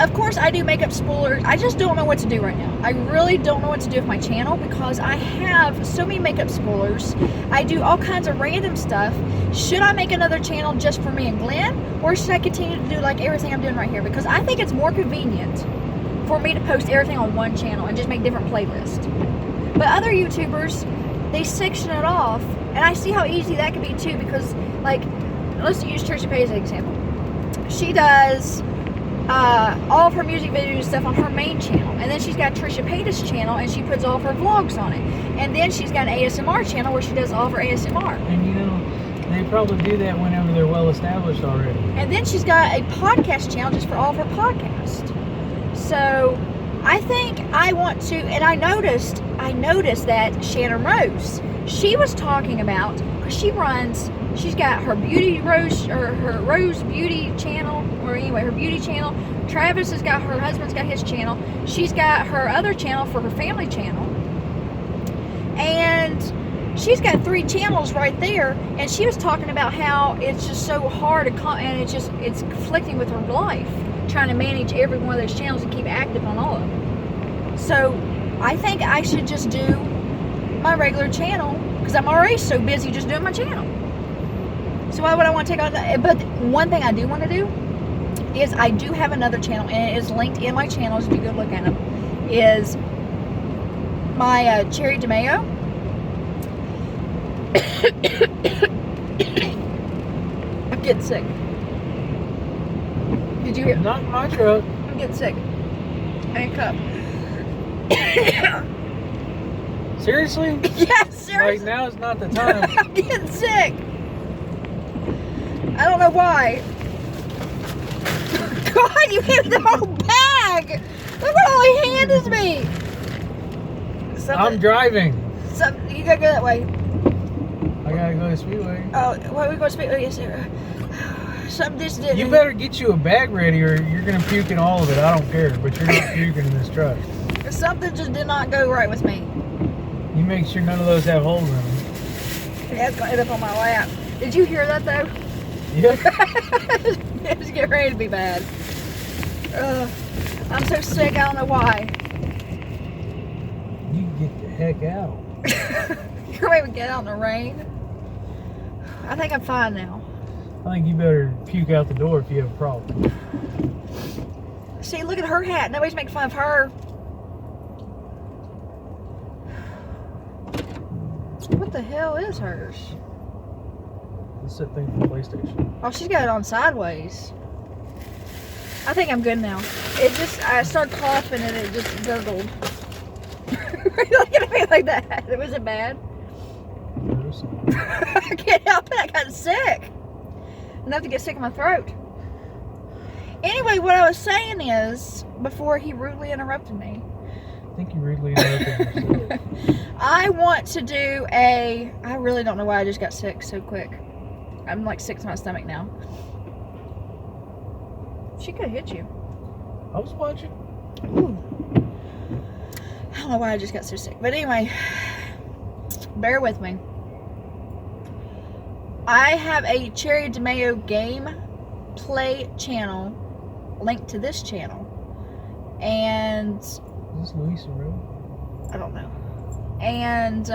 [SPEAKER 1] of course I do makeup spoilers. I just don't know what to do right now. I really don't know what to do with my channel because I have so many makeup spoilers. I do all kinds of random stuff. Should I make another channel just for me and Glenn, or should I continue to do like everything I'm doing right here? Because I think it's more convenient for me to post everything on one channel and just make different playlists. But other YouTubers, they section it off, and I see how easy that could be too. Because like, let's use Trisha Paytas as an example. She does all of her music videos and stuff on her main channel, and then she's got Trisha Paytas' channel, and she puts all of her vlogs on it, and then she's got an ASMR channel where she does all of her ASMR.
[SPEAKER 2] And you know, they probably do that whenever they're well established already.
[SPEAKER 1] And then she's got a podcast channel just for all of her podcasts. So I think I want to, and I noticed that Shannon Rose, she was talking about, because she's got her her Rose Beauty channel, or anyway, her beauty channel. Travis has got, her husband's got his channel. She's got her other channel for her family channel. And she's got 3 channels right there, and she was talking about how it's just so hard and it's conflicting with her life, trying to manage every one of those channels and keep active on all of them. So I think I should just do my regular channel, because I'm already so busy just doing my channel. So why would I want to take on that? But one thing I do want to do is I do have another channel, and it is linked in my channels. If you go look at them, is my Cherry DeMayo. I'm getting sick. Did you hear?
[SPEAKER 2] Not in my truck.
[SPEAKER 1] I'm getting sick. I cup.
[SPEAKER 2] Seriously?
[SPEAKER 1] Yeah, seriously.
[SPEAKER 2] Right now is not the time.
[SPEAKER 1] I'm getting sick. I don't know why. God, you gave me the whole bag. Look what all he handed me.
[SPEAKER 2] I'm driving.
[SPEAKER 1] You gotta go that way.
[SPEAKER 2] I gotta go to Speedway.
[SPEAKER 1] Oh, why we go to Speedway? Yes, sir. Something just did.
[SPEAKER 2] You better get you a bag ready, or you're gonna puke in all of it. I don't care, but you're not puking in this truck.
[SPEAKER 1] Something just did not go right with me.
[SPEAKER 2] You make sure none of those have holes in them.
[SPEAKER 1] Yeah, it's gonna end up on my lap. Did you hear that though?
[SPEAKER 2] Yep.
[SPEAKER 1] It was getting ready to be bad. I'm so sick, I don't know why.
[SPEAKER 2] You get the heck out.
[SPEAKER 1] You're ready to get out in the rain. I think I'm fine now.
[SPEAKER 2] I think you better puke out the door if you have a problem.
[SPEAKER 1] See, look at her hat. Nobody's making fun of her. What the hell is hers?
[SPEAKER 2] This is a thing from PlayStation.
[SPEAKER 1] Oh, she's got it on sideways. I think I'm good now. I started coughing and it just gurgled. Look at me like that. Was it bad? I can't help it. I got sick. Enough to get sick in my throat. Anyway, what I was saying is, before he rudely interrupted me,
[SPEAKER 2] I think you rudely interrupted yourself.
[SPEAKER 1] I want to do I really don't know why I just got sick so quick. I'm like sick to my stomach now. She could have hit you.
[SPEAKER 2] I was watching.
[SPEAKER 1] Ooh. I don't know why I just got so sick. But anyway, bear with me. I have a Cherry DeMayo game play channel linked to this channel. And
[SPEAKER 2] Is this Luisa Road?
[SPEAKER 1] I don't know. And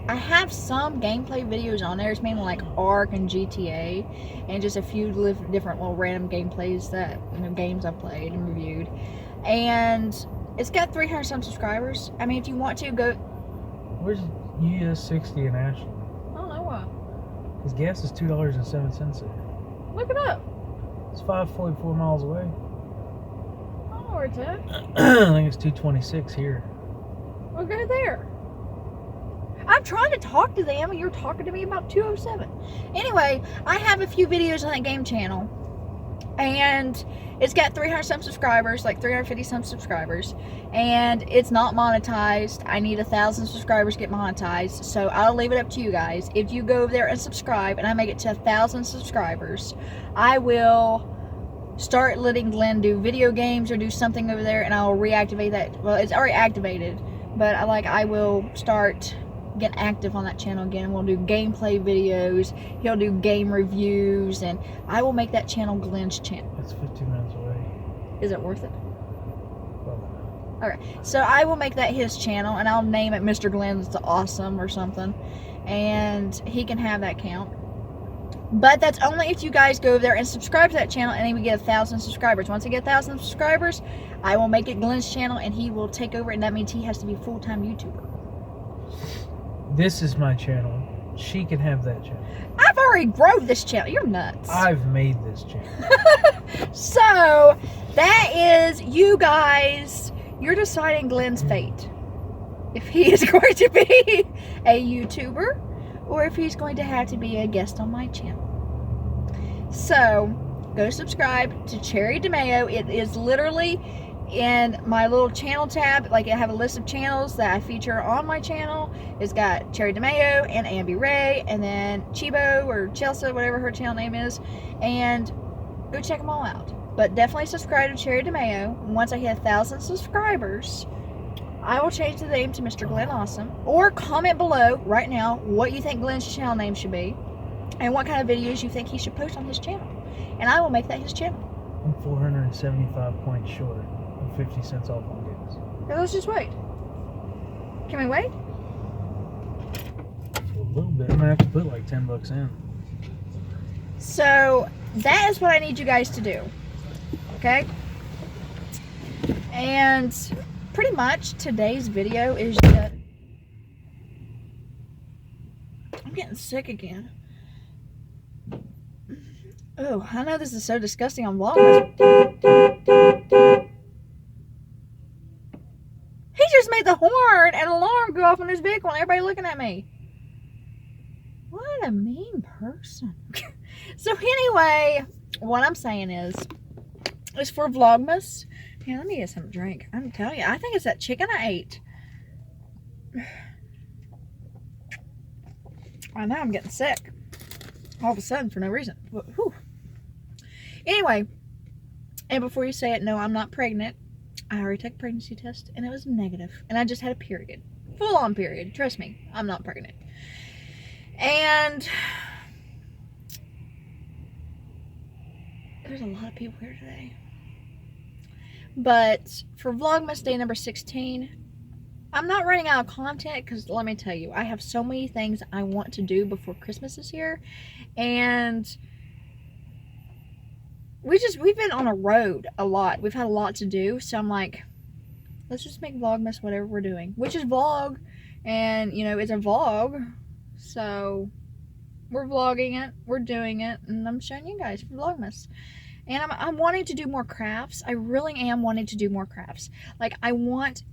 [SPEAKER 1] I have some gameplay videos on there. It's mainly like Ark and GTA, and just a few different little random gameplays that, you know, games I've played and reviewed. And it's got 300 some subscribers. I mean, if you want to go.
[SPEAKER 2] Where's US 60 in Ashland?
[SPEAKER 1] I don't know why.
[SPEAKER 2] Because gas is $2.07 there.
[SPEAKER 1] Look it up.
[SPEAKER 2] It's 544 miles away.
[SPEAKER 1] I don't know where it's at.
[SPEAKER 2] I think it's 226 here.
[SPEAKER 1] We'll go there. I'm trying to talk to them, and you're talking to me about 207. Anyway, I have a few videos on that game channel, and it's got 300 some subscribers, like 350 some subscribers, and it's not monetized. I need 1,000 subscribers to get monetized, so I'll leave it up to you guys. If you go over there and subscribe, and I make it to 1,000 subscribers, I will start letting Glenn do video games or do something over there, and I'll reactivate that. Well, it's already activated, but I will start getting active on that channel again. We'll do gameplay videos, he'll do game reviews, and I will make that channel Glenn's channel.
[SPEAKER 2] It's 15 minutes away.
[SPEAKER 1] Is it worth it?
[SPEAKER 2] Well,
[SPEAKER 1] Okay, so I will make that his channel, and I'll name it Mr. Glenn's Awesome or something, and he can have that account. But that's only if you guys go over there and subscribe to that channel, and then we get 1,000 subscribers. Once I get 1,000 subscribers, I will make it Glenn's channel, and he will take over, and that means he has to be a full-time YouTuber.
[SPEAKER 2] this is my channel. She can have that channel.
[SPEAKER 1] I've already grown this channel. You're nuts.
[SPEAKER 2] I've made this channel.
[SPEAKER 1] So, that is you guys. You're deciding Glenn's fate. If he is going to be a YouTuber, or if he's going to have to be a guest on my channel. So, go subscribe to Cherry DeMayo. It is literally in my little channel tab. Like, I have a list of channels that I feature on my channel. It's got Cherry DeMayo and Ambi Ray, and then Chibo or Chelsea, whatever her channel name is. And go check them all out. But definitely subscribe to Cherry DeMayo. Once I hit 1,000 subscribers, I will change the name to Mr. Glenn Awesome. Or comment below right now what you think Glenn's channel name should be, and what kind of videos you think he should post on his channel. And I will make that his channel.
[SPEAKER 2] I'm 475 points short of 50 cents off on gas.
[SPEAKER 1] Okay, let's just wait. Can we wait?
[SPEAKER 2] A little bit. I'm gonna have to put like 10 bucks in.
[SPEAKER 1] So that is what I need you guys to do. Okay? And pretty much today's video is that I'm getting sick again. Oh, I know this is so disgusting on Vlogmas. He just made the horn and alarm go off on his vehicle, and everybody looking at me. What a mean person. So anyway, what I'm saying is for Vlogmas. Here, let me get some drink. I'm telling you, I think it's that chicken I ate. I know I'm getting sick all of a sudden for no reason. Whew. Anyway, and before you say it, no, I'm not pregnant. I already took a pregnancy test and it was negative. And I just had a period. Full on period. Trust me, I'm not pregnant. And there's a lot of people here today. But for Vlogmas day number 16, I'm not running out of content because let me tell you, I have so many things I want to do before Christmas is here. And we've been on a road a lot. We've had a lot to do. So I'm like, let's just make Vlogmas whatever we're doing. Which is vlog. And, you know, it's a vlog. So we're vlogging it. We're doing it. And I'm showing you guys for Vlogmas. And I'm wanting to do more crafts. I really am wanting to do more crafts. Like, I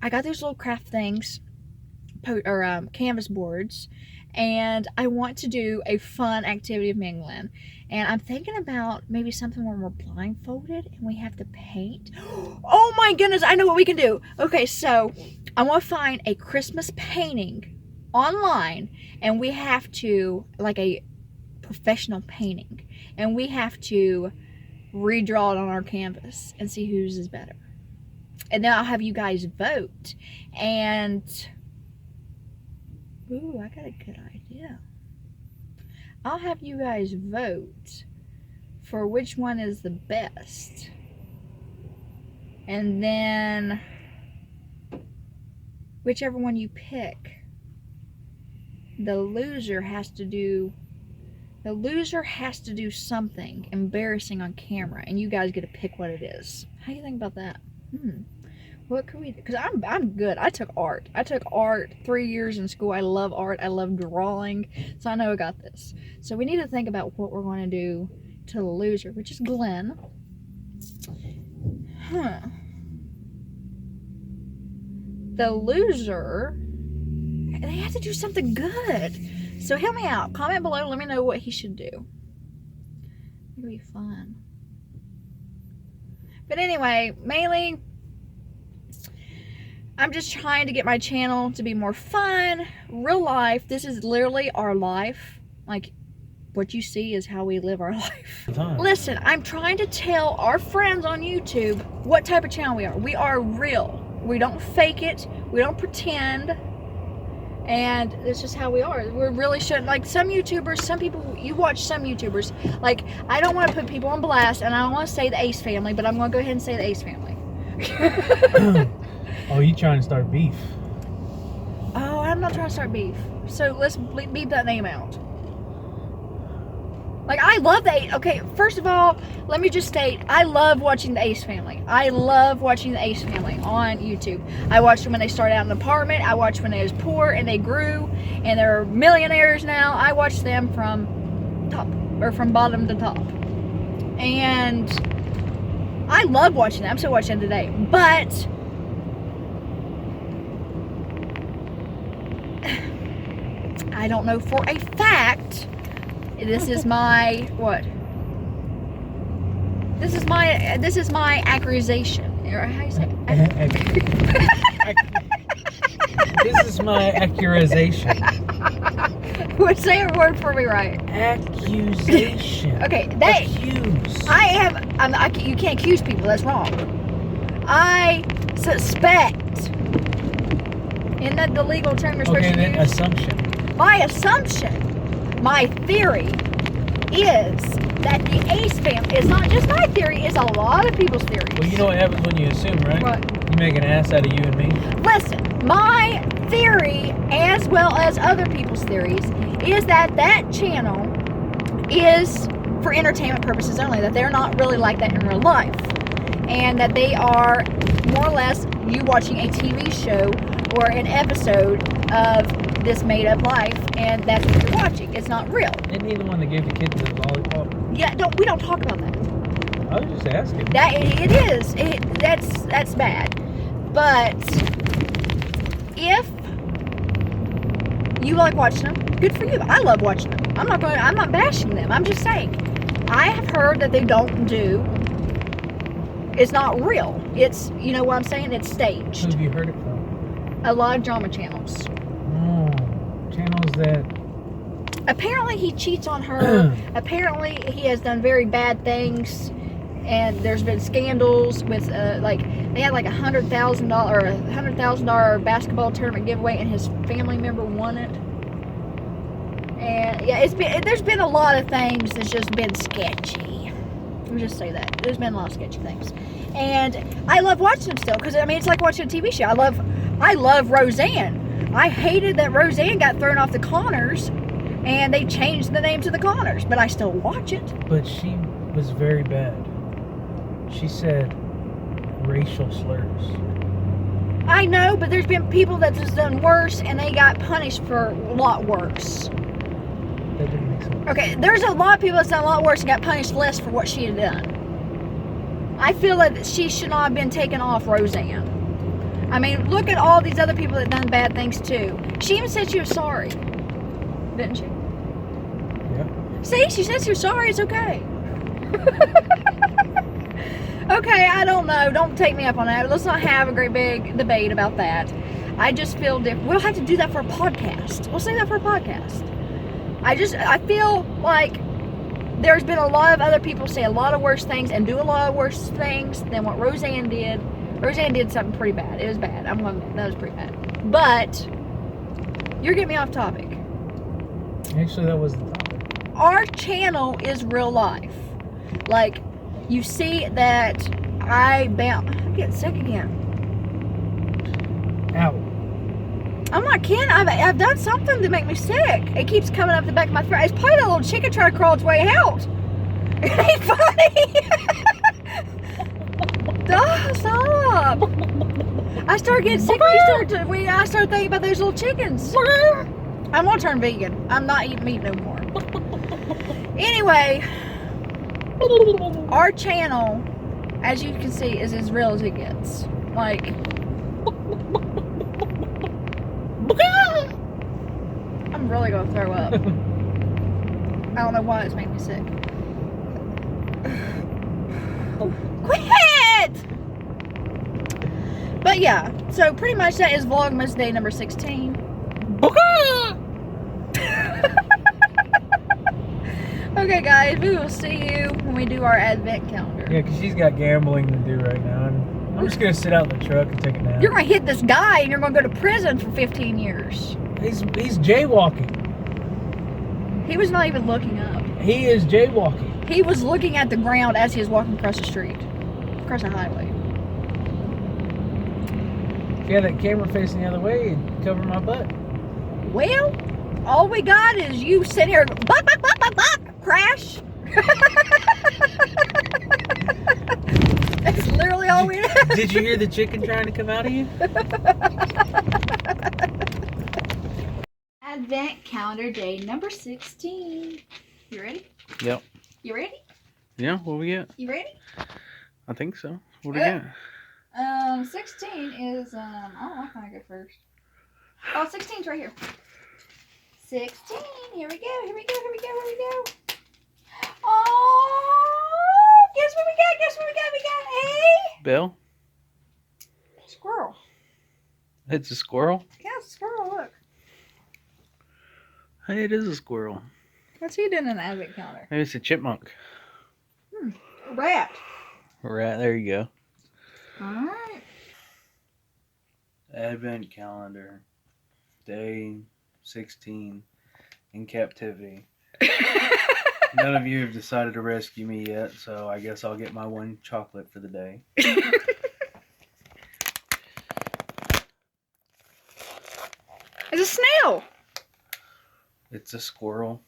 [SPEAKER 1] got those little craft things, or canvas boards, and I want to do a fun activity of me and Glenn. And I'm thinking about maybe something where we're blindfolded and we have to paint. Oh my goodness, I know what we can do. Okay, so I want to find a Christmas painting online, and we have to, like a professional painting, and we have to redraw it on our canvas and see whose is better. And then I'll have you guys vote. And ooh, I got a good idea. I'll have you guys vote for which one is the best. And then whichever one you pick, the loser has to do something embarrassing on camera, and you guys get to pick what it is. How do you think about that? What could we do? Because I'm good. I took art 3 years in school. I love art. I love drawing. So I know I got this. So we need to think about what we're going to do to the loser, which is Glenn. The loser, they have to do something good. So help me out. Comment below. Let me know what he should do. It'll be fun. But anyway, mainly, I'm just trying to get my channel to be more fun, real life. This is literally our life. Like, what you see is how we live our life. Listen, I'm trying to tell our friends on YouTube what type of channel we are. We are real. We don't fake it. We don't pretend. And it's just how we are. We really shouldn't. Like, some YouTubers, some people, you watch some YouTubers. Like, I don't want to put people on blast, and I don't want to say the Ace family, but I'm going to go ahead and say the Ace family.
[SPEAKER 2] Oh, you trying to start beef?
[SPEAKER 1] Oh, I'm not trying to start beef. So let's beep that name out. Like, I love the Ace. Okay, first of all, let me just state, I love watching the Ace family. I love watching the Ace family on YouTube. I watched them when they started out in an apartment. I watched when they was poor and they grew and they're millionaires now. I watched them from bottom to top. And I love watching them. I'm still watching them today. But I don't know for a fact. This is my what? This is my accusation. Or how you say it?
[SPEAKER 2] This is my accusation.
[SPEAKER 1] What, say a word for me, right?
[SPEAKER 2] Accusation.
[SPEAKER 1] Okay,
[SPEAKER 2] Accuse.
[SPEAKER 1] you can't accuse people. That's wrong. I suspect. Isn't that the legal term you're supposed to use?
[SPEAKER 2] Okay, then assumption.
[SPEAKER 1] My assumption. My theory is that the Ace family, it's not just my theory, it's a lot of people's theories.
[SPEAKER 2] Well, you know what happens when you assume, right?
[SPEAKER 1] What?
[SPEAKER 2] You make an ass out of you and me.
[SPEAKER 1] Listen, my theory, as well as other people's theories, is that that channel is for entertainment purposes only, that they're not really like that in real life. And that they are more or less you watching a TV show or an episode of this made-up life, and that's what you're watching. It's not real.
[SPEAKER 2] Isn't he the one that gave the kids the lollipop?
[SPEAKER 1] Yeah, we don't talk about that.
[SPEAKER 2] I was just asking.
[SPEAKER 1] That it is. That's bad. But if you like watching them, good for you. I love watching them. I'm not bashing them. I'm just saying, I have heard that they don't do. It's not real. It's, you know what I'm saying? It's staged.
[SPEAKER 2] Who have you heard it from?
[SPEAKER 1] A lot of drama channels.
[SPEAKER 2] Channels that
[SPEAKER 1] apparently he cheats on her. Apparently he has done very bad things, and there's been scandals with like they had like $100,000 basketball tournament giveaway, and his family member won it. And yeah, there's been a lot of things that's just been sketchy. Let me just say that there's been a lot of sketchy things, and I love watching them still because I mean it's like watching a TV show. I love Roseanne. I hated that Roseanne got thrown off the Connors, and they changed the name to the Connors, but I still watch it.
[SPEAKER 2] But she was very bad. She said racial slurs.
[SPEAKER 1] I know, but there's been people that has done worse, and they got punished for a lot worse.
[SPEAKER 2] That didn't make sense.
[SPEAKER 1] Okay, there's a lot of people that's done a lot worse and got punished less for what she had done. I feel like she should not have been taken off Roseanne. I mean, look at all these other people that done bad things too. She even said she was sorry. Didn't she?
[SPEAKER 2] Yeah.
[SPEAKER 1] See, she said she was sorry. It's okay. Okay, I don't know. Don't take me up on that. Let's not have a great big debate about that. I just feel different. We'll have to do that for a podcast. We'll say that for a podcast. I feel like there's been a lot of other people say a lot of worse things and do a lot of worse things than what Roseanne did. Roseanne did something pretty bad. It was bad. I'm going to admit, that was pretty bad. But you're getting me off topic.
[SPEAKER 2] Actually, that was the topic.
[SPEAKER 1] Our channel is real life. Like, you see that I'm getting sick again.
[SPEAKER 2] Ow.
[SPEAKER 1] I'm not I can't. I've done something to make me sick. It keeps coming up the back of my throat. It's probably that little chicken trying to crawl its way out. It ain't funny. Duh, stop. I started getting sick when I started thinking about those little chickens. I'm gonna turn vegan. I'm not eating meat no more. Anyway, our channel, as you can see, is as real as it gets. Like, I'm really gonna throw up. I don't know why it's making me sick. Quit! But yeah, so pretty much that is Vlogmas day number 16. Okay guys, we will see you when we do our advent calendar.
[SPEAKER 2] Yeah, because she's got gambling to do right now. And I'm just going to sit out in the truck and take a nap.
[SPEAKER 1] You're going to hit this guy and you're going to go to prison for 15 years.
[SPEAKER 2] He's jaywalking.
[SPEAKER 1] He was not even looking up.
[SPEAKER 2] He is jaywalking.
[SPEAKER 1] He was looking at the ground as he was walking across the street. Across the highway.
[SPEAKER 2] If you had that camera facing the other way, it'd cover my butt.
[SPEAKER 1] Well, all we got is you sitting here, bop, bop, bop, bop, bop, crash. That's literally all we have.
[SPEAKER 2] Did you hear the chicken trying to come out of you?
[SPEAKER 1] Advent calendar day number 16. You ready?
[SPEAKER 2] Yep.
[SPEAKER 1] You ready?
[SPEAKER 2] Yeah, what we get?
[SPEAKER 1] You ready?
[SPEAKER 2] I think so. What do we get?
[SPEAKER 1] 16 is, I don't know how I go first. Oh, 16's right here. 16, here we go, here we go, here we go, here we go. Oh, guess what we got, guess what we got? We got a
[SPEAKER 2] Bill?
[SPEAKER 1] squirrel.
[SPEAKER 2] It's a squirrel?
[SPEAKER 1] Yeah, it's a squirrel, look.
[SPEAKER 2] Hey, it is a squirrel.
[SPEAKER 1] What's he doing in an advent calendar?
[SPEAKER 2] Maybe it's a chipmunk.
[SPEAKER 1] A rat.
[SPEAKER 2] Right, there you go.
[SPEAKER 1] Alright.
[SPEAKER 2] Advent calendar. Day 16 in captivity. None of you have decided to rescue me yet, so I guess I'll get my one chocolate for the day.
[SPEAKER 1] It's a snail.
[SPEAKER 2] It's a squirrel.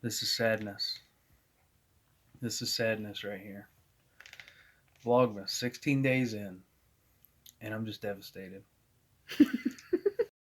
[SPEAKER 2] This is sadness. This is sadness right here. Vlogmas, 16 days in, and I'm just devastated.